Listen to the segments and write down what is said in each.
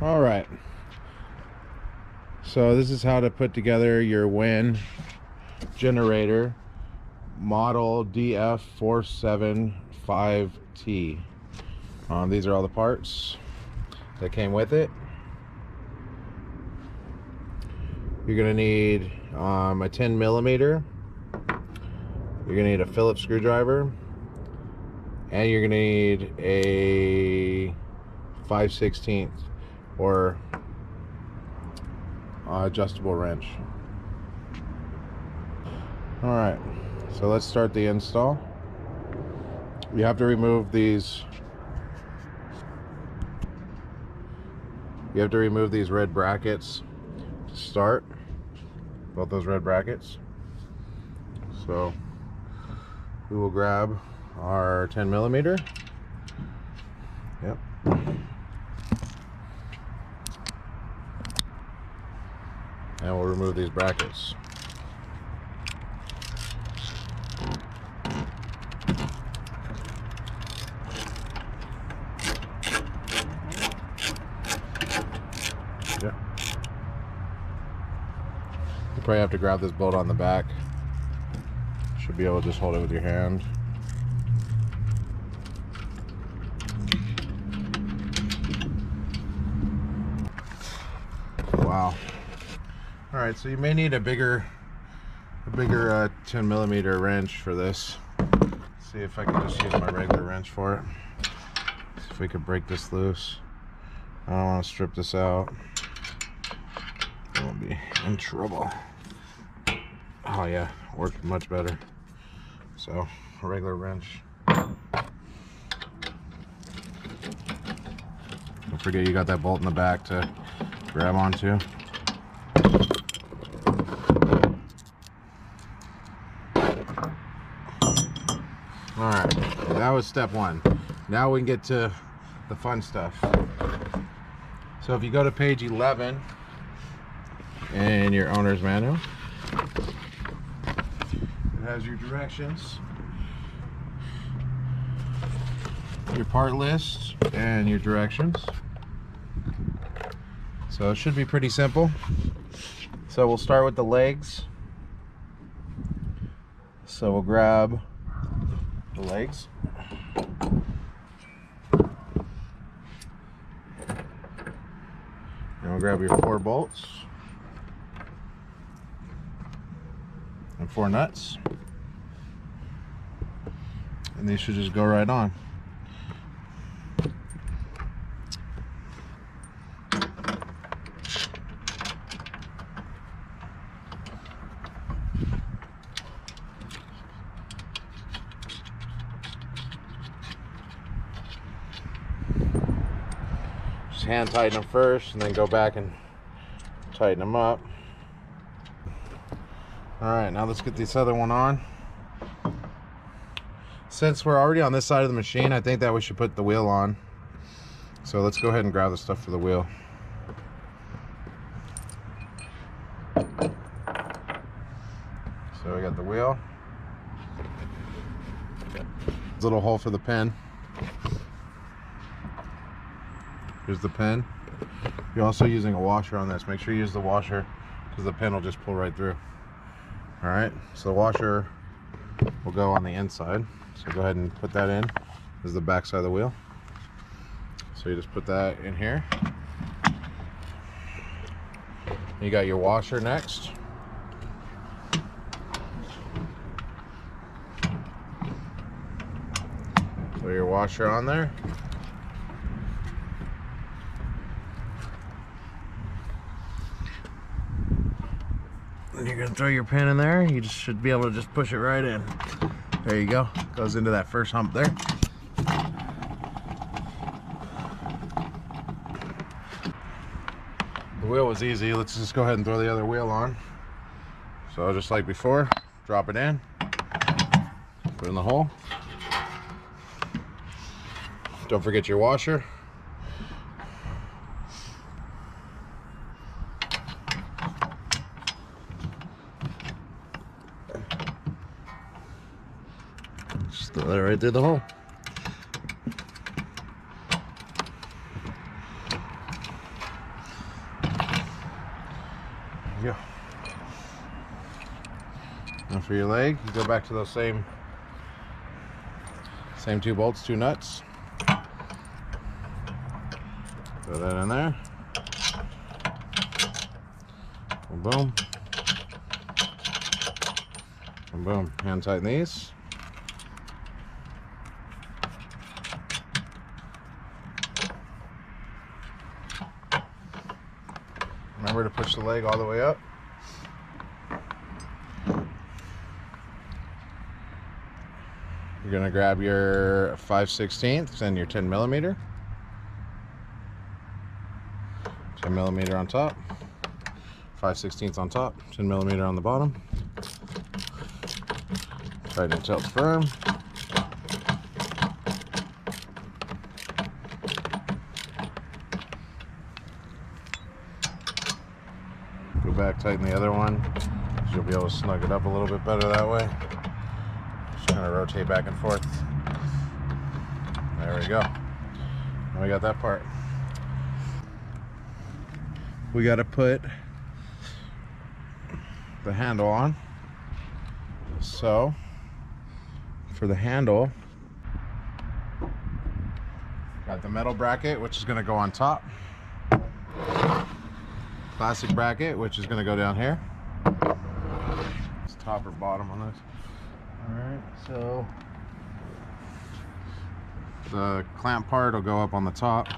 All right, so this is how to put together your WEN generator model DF475T. These are all the parts that came with it. You're gonna need a 10mm. You're gonna need a Phillips screwdriver, and you're gonna need a 5/16 or adjustable wrench. All right, so let's start the install. You have to remove these. You have to remove these red brackets to start. Both those red brackets. So we will grab our 10mm. Yep. And we'll remove these brackets. Yep. You probably have to grab this bolt on the back. Should be able to just hold it with your hand. Wow. All right, so you may need a bigger 10mm wrench for this. Let's see if I can just use my regular wrench for it. See if we could break this loose. I don't want to strip this out. We'll be in trouble. Oh yeah, worked much better. So, a regular wrench. Don't forget you got that bolt in the back to grab onto. Alright, that was step one. Now we can get to the fun stuff. So if you go to page 11 in your owner's manual, it has your directions, your part list, and your directions. So it should be pretty simple. So we'll start with the legs. So we'll grab the legs. And we'll grab your 4 bolts and 4 nuts. And these should just go right on. Just hand tighten them first and then go back and tighten them up. Alright, now let's get this other one on. Since we're already on this side of the machine, I think that we should put the wheel on. So let's go ahead and grab the stuff for the wheel. So we got the wheel. Little hole for the pin. Here's the pin. You're also using a washer on this. Make sure you use the washer because the pin will just pull right through. Alright, so the washer will go on the inside. So go ahead and put that in. This is the back side of the wheel. So you just put that in here. You got your washer next. So your washer on there. And you're gonna throw your pin in there. You just should be able to just push it right in. There you go. Goes into that first hump there. The wheel was easy. Let's just go ahead and throw the other wheel on. So just like before, drop it in, put it in the hole. Don't forget your washer. Just throw that right through the hole. And for your leg, you go back to those same 2 bolts, 2 nuts. Throw that in there. And boom. And boom. Hand tighten these. Remember to push the leg all the way up. You're going to grab your 5/16 and your 10mm. 10mm on top, 5/16 on top, 10mm on the bottom. Tighten it until it's firm. Go back, tighten the other one. You'll be able to snug it up a little bit better that way. Just kind of rotate back and forth. There we go. Now we got that part. We got to put the handle on. So for the handle, got the metal bracket, which is going to go on top. Plastic bracket, which is going to go down here. It's top or bottom on this. Alright, so the clamp part will go up on the top.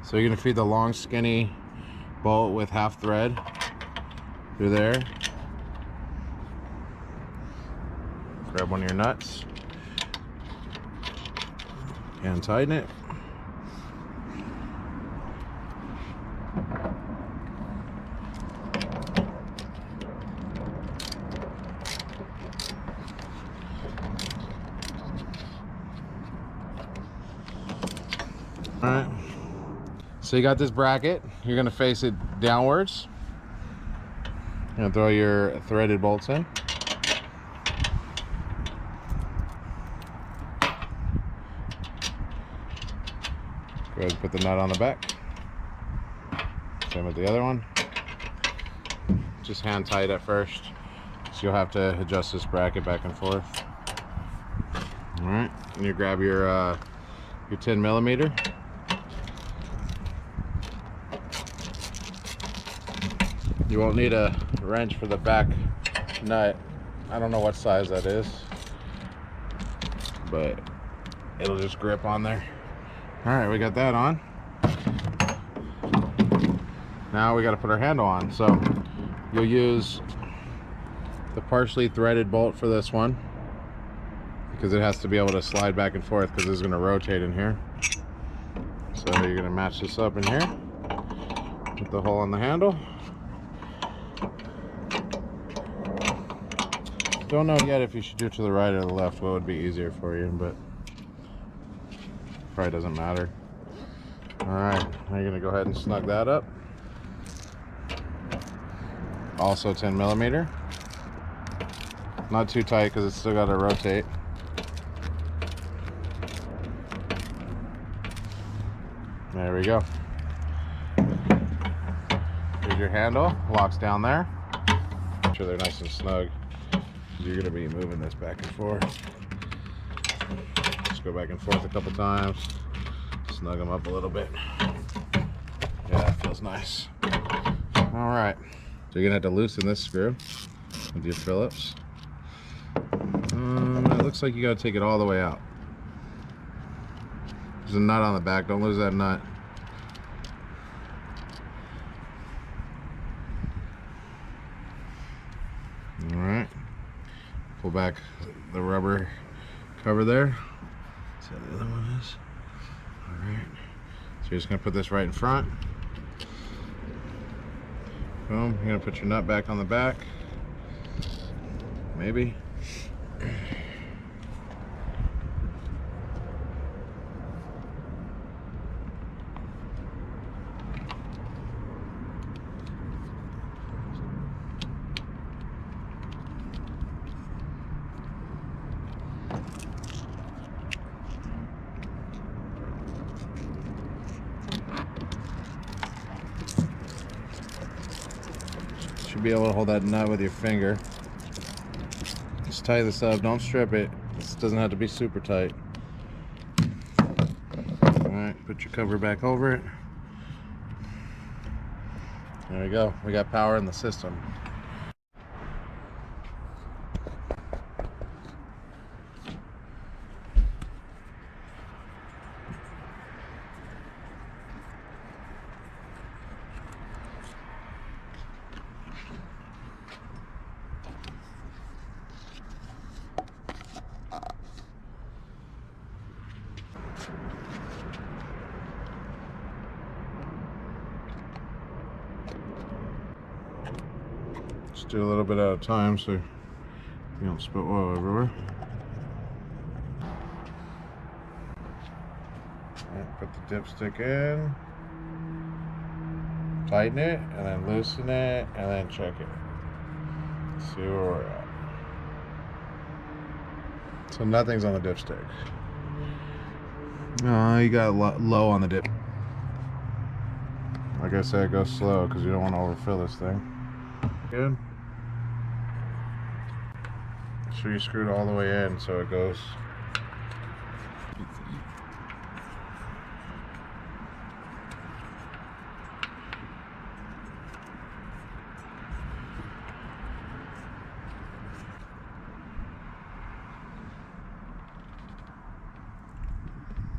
So you're going to feed the long skinny bolt with half thread through there. Grab one of your nuts and tighten it. All right. So you got this bracket, you're going to face it downwards. You're going to throw your threaded bolts in. Go ahead and put the nut on the back. Same with the other one. Just hand tight at first, so you'll have to adjust this bracket back and forth. All right, and you grab your 10mm. You won't need a wrench for the back nut. I don't know what size that is, but it'll just grip on there. All right, we got that on. Now we got to put our handle on. So you'll use the partially threaded bolt for this one because it has to be able to slide back and forth because it's going to rotate in here. So you're going to match this up in here. Put the hole on the handle. Don't know yet if you should do it to the right or the left, what would be easier for you, but probably doesn't matter. Alright, now you're going to go ahead and snug that up. Also 10mm. Not too tight because it's still got to rotate. There we go. Here's your handle, locks down there. Make sure they're nice and snug. You're going to be moving this back and forth. Just go back and forth a couple times. Snug them up a little bit. Yeah, that feels nice. Alright. So you're going to have to loosen this screw with your Phillips. It looks like you got to take it all the way out. There's a nut on the back. Don't lose that nut. Alright. Pull back the rubber cover there. See how the other one is. Alright. So you're just going to put this right in front. Boom. You're going to put your nut back on the back. Maybe. should be able to hold that nut with your finger. Just tie this up, don't strip it. This doesn't have to be super tight. Alright, put your cover back over it. There we go, we got power in the system. Just do a little bit at a time so you don't spill oil everywhere. Right, put the dipstick in, tighten it, and then loosen it, and then check it. See where we're at. So nothing's on the dipstick. No, you got low on the dip. Like I said, go slow because you don't want to overfill this thing. Good. Make sure you screw it all the way in so it goes.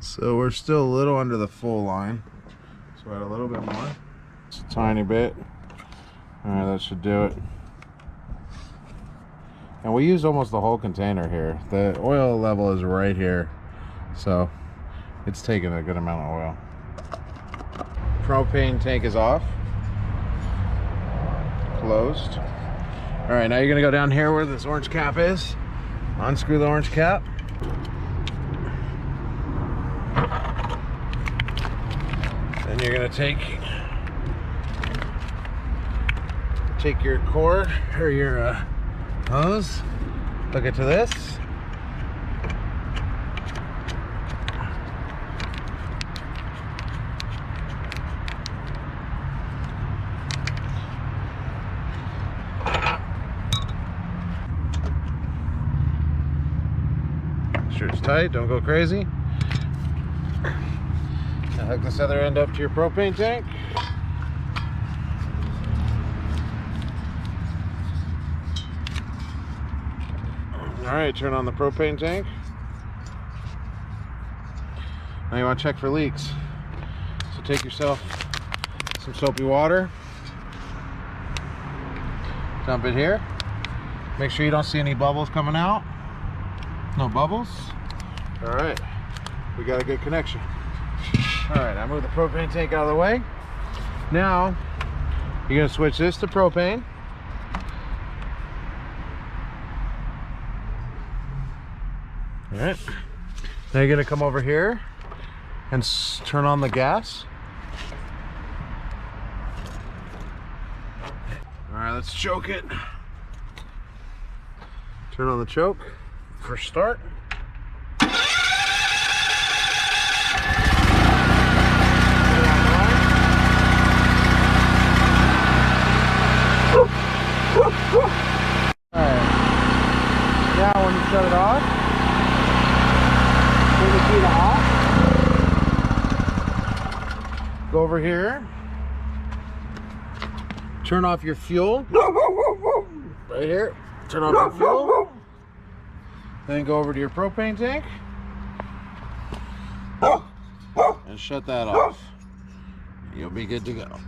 So we're still a little under the full line. So add a little bit more. Just a tiny bit. Alright, that should do it. And we used almost the whole container here. The oil level is right here. So it's taking a good amount of oil. Propane tank is off. Closed. Alright, now you're gonna go down here where this orange cap is. Unscrew the orange cap. Then you're gonna take your cord or your hose, hook it to this. Make sure it's tight, don't go crazy. Now hook this other end up to your propane tank. Alright, turn on the propane tank. Now you want to check for leaks. So take yourself some soapy water, dump it here. Make sure you don't see any bubbles coming out. No bubbles. Alright, we got a good connection. Alright, I move the propane tank out of the way. Now, you're going to switch this to propane. Alright, now you're going to come over here and turn on the gas. Alright, let's choke it. Turn on the choke for start. Alright, now when you shut it off, turn the key to off. Go over here. Turn off your fuel. Right here. Turn off your fuel. Then go over to your propane tank. And shut that off. You'll be good to go.